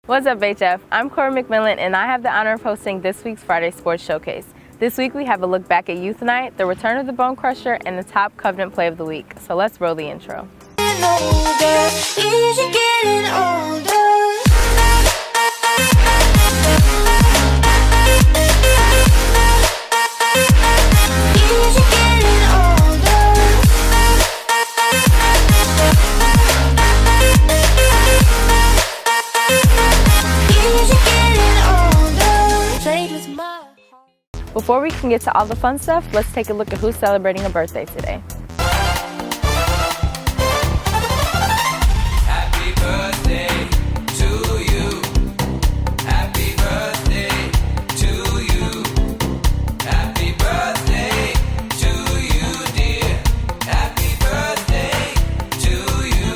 What's up, HF? I'm Cora McMillan, and I have the honor of hosting this week's Friday Sports Showcase. This week we have a look back at Youth Night, the return of the Bone Crusher, and the top Covenant play of the week. So let's roll the intro. Before we can get to all the fun stuff, let's take a look at who's celebrating a birthday today. Happy birthday to you. Happy birthday to you. Happy birthday to you, dear. Happy birthday to you.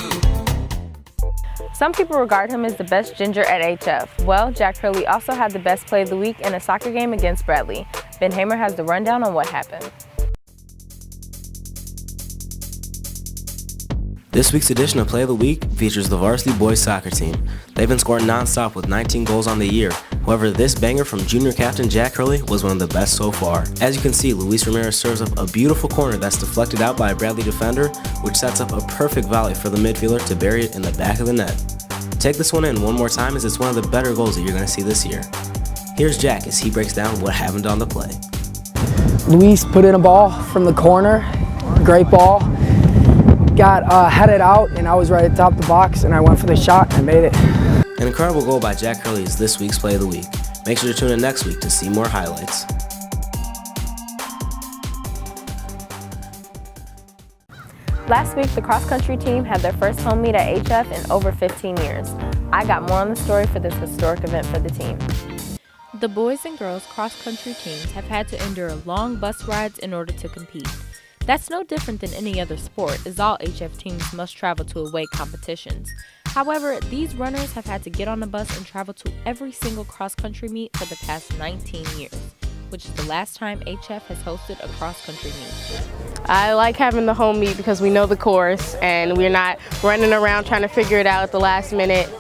Some people regard him as the best ginger at HF. Well, Jack Hurley also had the best play of the week in a soccer game against Bradley. Ben Hamer has the rundown on what happened. This week's edition of Play of the Week features the varsity boys soccer team. They've been scoring non-stop with 19 goals on the year. However, this banger from junior captain Jack Hurley was one of the best so far. As you can see, Luis Ramirez serves up a beautiful corner that's deflected out by a Bradley defender, which sets up a perfect volley for the midfielder to bury it in the back of the net. Take this one in one more time, as it's one of the better goals that you're going to see this year. Here's Jack as he breaks down what happened on the play. Luis put in a ball from the corner, great ball. Got headed out and I was right at the top of the box and I went for the shot and I made it. An incredible goal by Jack Hurley is this week's Play of the Week. Make sure to tune in next week to see more highlights. Last week, the cross-country team had their first home meet at HF in over 15 years. I got more on the story for this historic event for the team. The boys and girls cross-country teams have had to endure long bus rides in order to compete. That's no different than any other sport, as all HF teams must travel to away competitions. However, these runners have had to get on a bus and travel to every single cross-country meet for the past 19 years, which is the last time HF has hosted a cross-country meet. I like having the home meet because we know the course and we're not running around trying to figure it out at the last minute.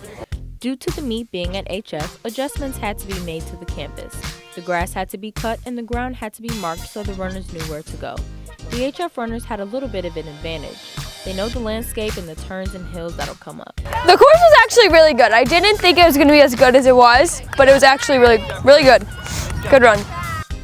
Due to the meet being at HF, adjustments had to be made to the campus. The grass had to be cut and the ground had to be marked so the runners knew where to go. The HF runners had a little bit of an advantage. They know the landscape and the turns and hills that'll come up. The course was actually really good. I didn't think it was going to be as good as it was, but it was actually really good. Good run.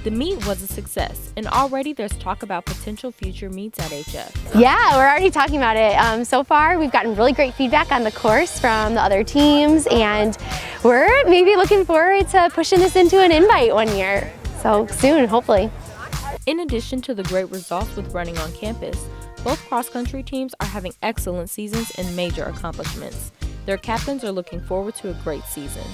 The meet was a success, and already there's talk about potential future meets at HF. Yeah, we're already talking about it. So far, we've gotten really great feedback on the course from the other teams, and we're maybe looking forward to pushing this into an invite one year. So soon, hopefully. In addition to the great results with running on campus, both cross-country teams are having excellent seasons and major accomplishments. Their captains are looking forward to a great season.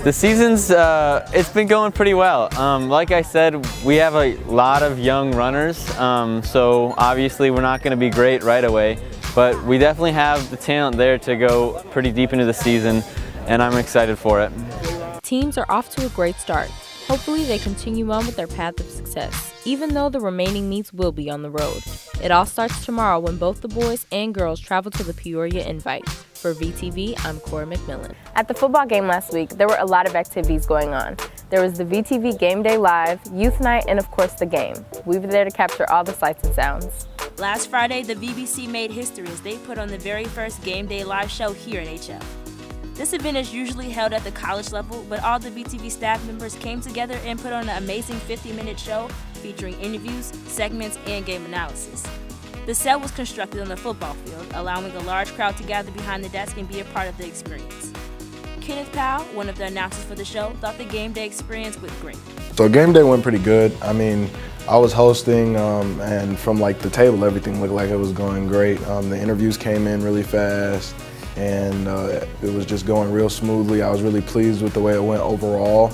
The season's, it's been going pretty well. Like I said, we have a lot of young runners, so obviously we're not going to be great right away, but we definitely have the talent there to go pretty deep into the season, and I'm excited for it. Teams are off to a great start. Hopefully they continue on with their path of success, even though the remaining meets will be on the road. It all starts tomorrow when both the boys and girls travel to the Peoria Invite. For VTV, I'm Cora McMillan. At the football game last week, there were a lot of activities going on. There was the VTV Game Day Live, Youth Night, and of course the game. We were there to capture all the sights and sounds. Last Friday, the VBC made history as they put on the very first Game Day Live show here at HF. This event is usually held at the college level, but all the VTV staff members came together and put on an amazing 50-minute show featuring interviews, segments, and game analysis. The set was constructed on the football field, allowing a large crowd to gather behind the desk and be a part of the experience. Kenneth Powell, one of the announcers for the show, thought the game day experience went great. So game day went pretty good. I mean, I was hosting, and from like the table, everything looked like it was going great. The interviews came in really fast, and it was just going real smoothly. I was really pleased with the way it went overall.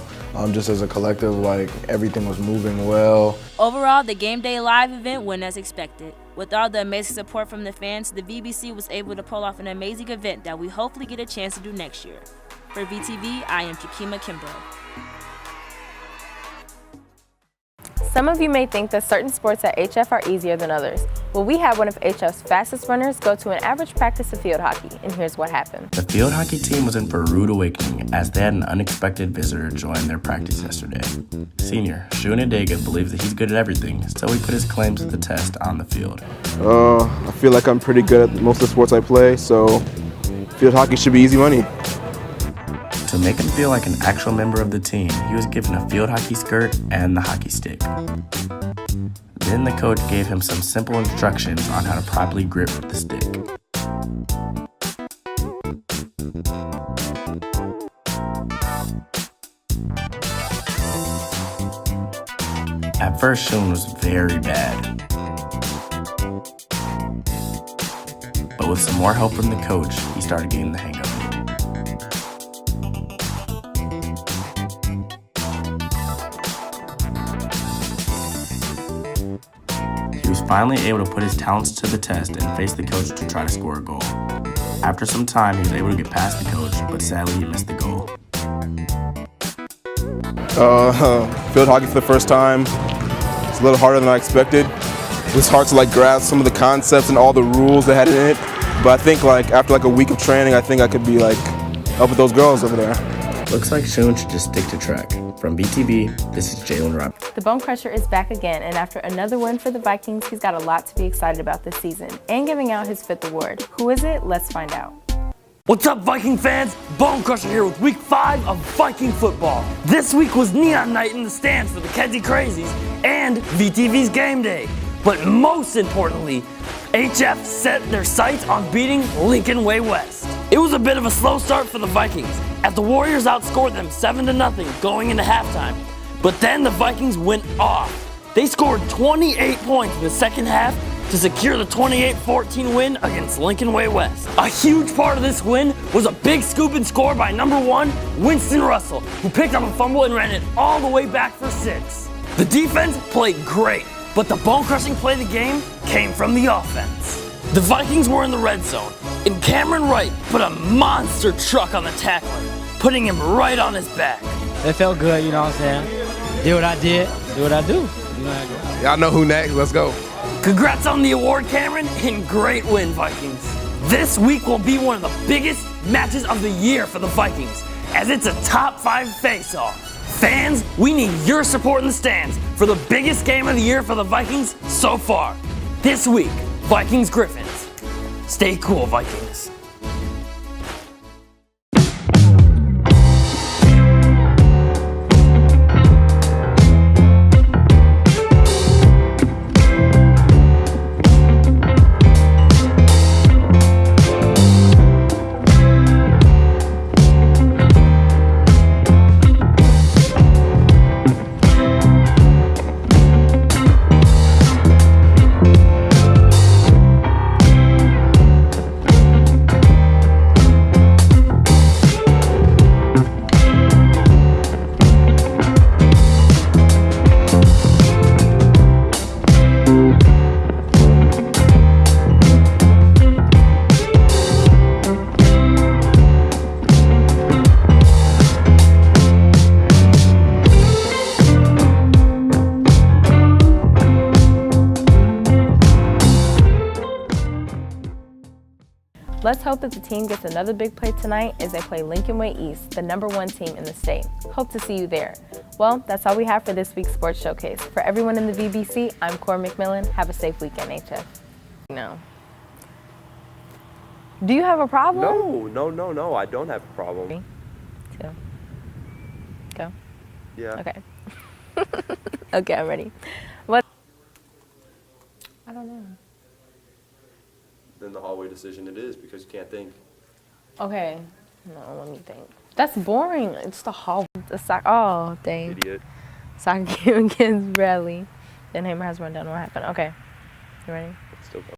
Just as a collective, like everything was moving well. Overall, the Game Day Live event went as expected. With all the amazing support from the fans, the VBC was able to pull off an amazing event that we hopefully get a chance to do next year. For VTV, I am Jakima Kimbrough. Some of you may think that certain sports at HF are easier than others. Well, we had one of HF's fastest runners go to an average practice of field hockey, and here's what happened. The field hockey team was in for a rude awakening as they had an unexpected visitor join their practice yesterday. Senior Shun Adega believes that he's good at everything, so he put his claims to the test on the field. I feel like I'm pretty good at most of the sports I play, so field hockey should be easy money. To make him feel like an actual member of the team, he was given a field hockey skirt and the hockey stick. Then the coach gave him some simple instructions on how to properly grip the stick. At first, Shun was very bad. But with some more help from the coach, he started getting the hang of it. He was finally able to put his talents to the test and face the coach to try to score a goal. After some time, he was able to get past the coach, but sadly he missed the goal. Field hockey for the first time. It's a little harder than I expected. It was hard to grasp some of the concepts and all the rules they had in it. But I think after a week of training, I think I could be up with those girls over there. Looks like Shun should just stick to track. From VTV, this is Jalen Robb. The Bone Crusher is back again, and after another win for the Vikings, he's got a lot to be excited about this season and giving out his 5th award. Who is it? Let's find out. What's up, Viking fans? Bone Crusher here with week 5 of Viking football. This week was Neon Night in the stands for the Kenzie Crazies and VTV's Game Day. But most importantly, HF set their sights on beating Lincoln Way West. It was a bit of a slow start for the Vikings, as the Warriors outscored them 7-0 going into halftime. But then the Vikings went off. They scored 28 points in the second half to secure the 28-14 win against Lincoln Way West. A huge part of this win was a big scoop and score by number 1, Winston Russell, who picked up a fumble and ran it all the way back for 6. The defense played great, but the bone-crushing play of the game came from the offense. The Vikings were in the red zone, and Cameron Wright put a monster truck on the tackler, putting him right on his back. It felt good, you know what I'm saying? Did what I did, do what I do. Y'all know who next, let's go. Congrats on the award, Cameron, and great win, Vikings. This week will be one of the biggest matches of the year for the Vikings, as it's a top 5 face-off. Fans, we need your support in the stands for the biggest game of the year for the Vikings so far. This week, Vikings Griffins. Stay cool, Vikings. Let's hope that the team gets another big play tonight as they play Lincoln Way East, the number 1 team in the state. Hope to see you there. Well, that's all we have for this week's Sports Showcase. For everyone in the VBC, I'm Cora McMillan. Have a safe weekend, HF. No. Do you have a problem? No, I don't have a problem. 3, 2, go. Yeah. Okay. Okay, I'm ready. What? I don't know. Then the hallway decision it is, because you can't think. Okay. No, let me think. That's boring. It's the hall. The sock. Oh, dang. Idiot. Soccer game against Bradley. Then Hamer has run down. What happened? Okay. You ready? Still go.